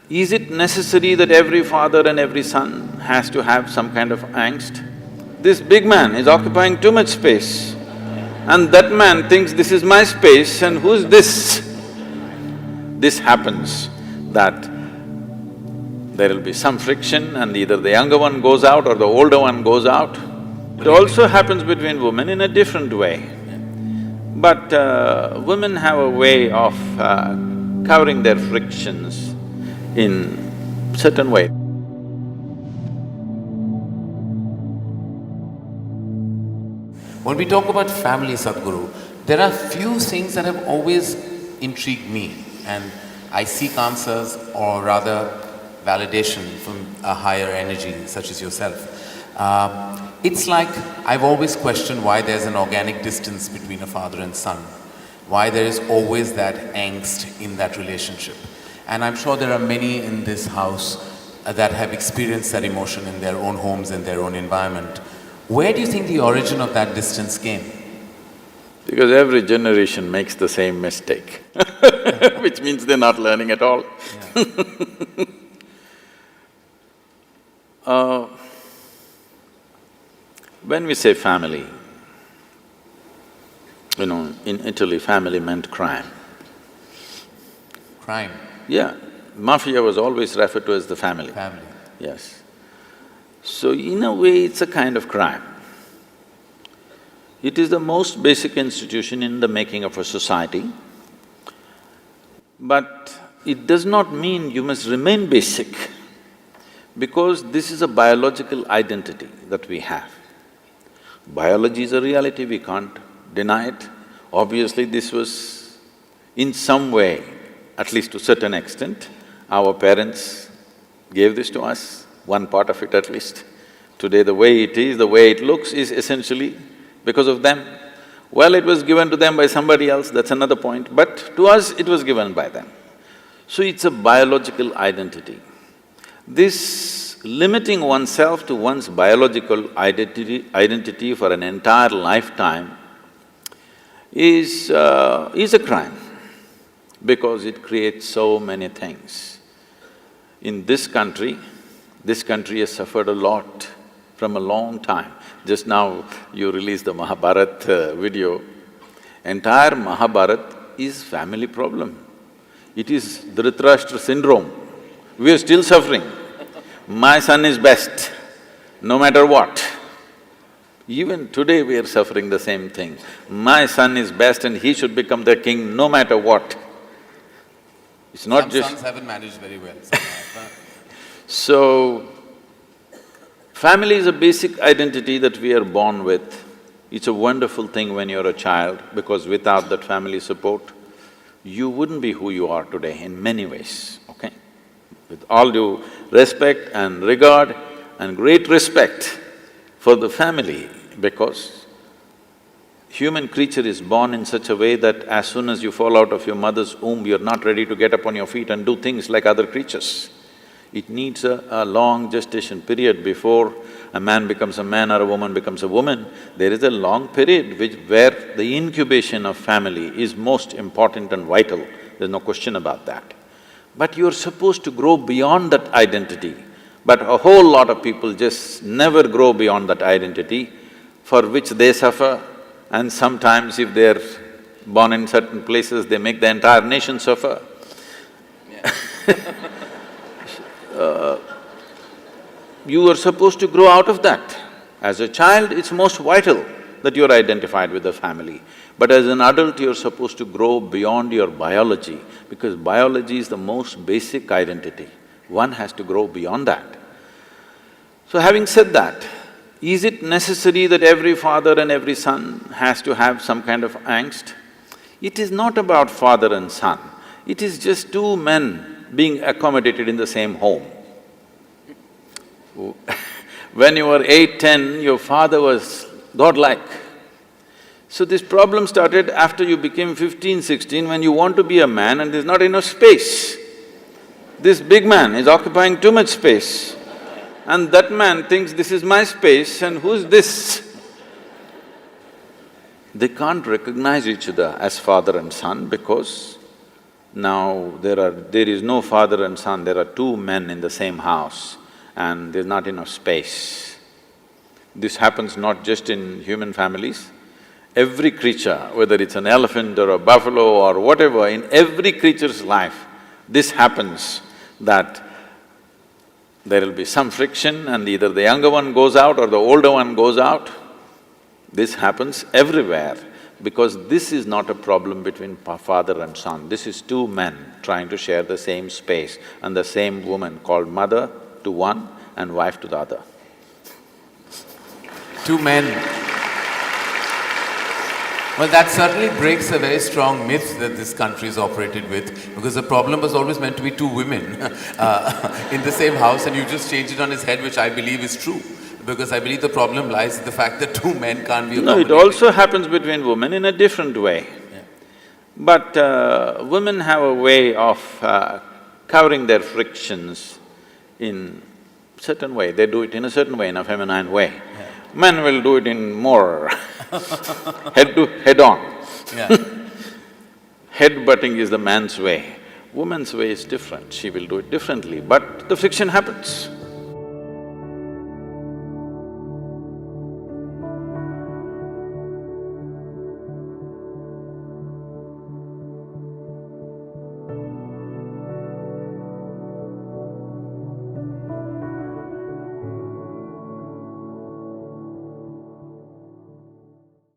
Is it necessary that every father and every son has to have some kind of angst? This big man is occupying too much space and that man thinks this is my space and who's this? This happens that there will be some friction and either the younger one goes out or the older one goes out. It also happens between women in a different way. But women have a way of covering their frictions in certain way. When we talk about family, Sadhguru, there are few things that have always intrigued me, and I seek answers or rather validation from a higher energy such as yourself. It's like I've always questioned why there's an organic distance between a father and son, why there is always that angst in that relationship. And I'm sure there are many in this house that have experienced that emotion in their own homes and their own environment. Where do you think the origin of that distance came? Because every generation makes the same mistake which means they're not learning at all. Yeah. When we say family, in Italy, family meant crime. Crime? Yeah, mafia was always referred to as the family. Family. Yes. So in a way, it's a kind of crime. It is the most basic institution in the making of a society, but it does not mean you must remain basic, because this is a biological identity that we have. Biology is a reality, we can't deny it. Obviously, this was in some way, at least to a certain extent, our parents gave this to us, one part of it at least. Today the way it is, the way it looks is essentially because of them. Well, it was given to them by somebody else, that's another point, but to us it was given by them. So it's a biological identity. This limiting oneself to one's biological identity for an entire lifetime is a crime, because it creates so many things. In this country has suffered a lot from a long time. Just now you released the Mahabharata video. Entire Mahabharata is family problem. It is Dhritarashtra syndrome. We are still suffering. My son is best, no matter what. Even today we are suffering the same thing. My son is best and he should become the king no matter what. It's not Some just… sons haven't managed very well. So, family is a basic identity that we are born with. It's a wonderful thing when you're a child, because without that family support, you wouldn't be who you are today in many ways, okay? With all due respect and regard and great respect for the family, because human creature is born in such a way that as soon as you fall out of your mother's womb, you're not ready to get up on your feet and do things like other creatures. It needs a long gestation period before a man becomes a man or a woman becomes a woman. There is a long period where the incubation of family is most important and vital, there's no question about that. But you're supposed to grow beyond that identity. But a whole lot of people just never grow beyond that identity, for which they suffer, and sometimes if they're born in certain places, they make the entire nation suffer. You are supposed to grow out of that. As a child, it's most vital that you're identified with the family. But as an adult, you're supposed to grow beyond your biology, because biology is the most basic identity. One has to grow beyond that. So having said that, is it necessary that every father and every son has to have some kind of angst? It is not about father and son, it is just two men being accommodated in the same home. When you were 8, 10, your father was godlike. So this problem started after you became 15, 16, when you want to be a man and there's not enough space. This big man is occupying too much space and that man thinks this is my space and who's this? They can't recognize each other as father and son because Now there is no father and son, there are two men in the same house and there's not enough space. This happens not just in human families, every creature, whether it's an elephant or a buffalo or whatever, in every creature's life, this happens that there will be some friction and either the younger one goes out or the older one goes out. This happens everywhere because this is not a problem between father and son. This is two men trying to share the same space and the same woman called mother to one and wife to the other. Two men. Well, that certainly breaks a very strong myth that this country is operated with, because the problem was always meant to be two women in the same house, and you just changed it on its head, which I believe is true. Because I believe the problem lies in the fact that two men can't be accommodating. No, it also happens between women in a different way. Yeah. But women have a way of covering their frictions in certain way. They do it in a certain way, in a feminine way. Yeah. Men will do it in more head-on. Yeah. Head-butting is the man's way. Woman's way is different, she will do it differently, but the friction happens.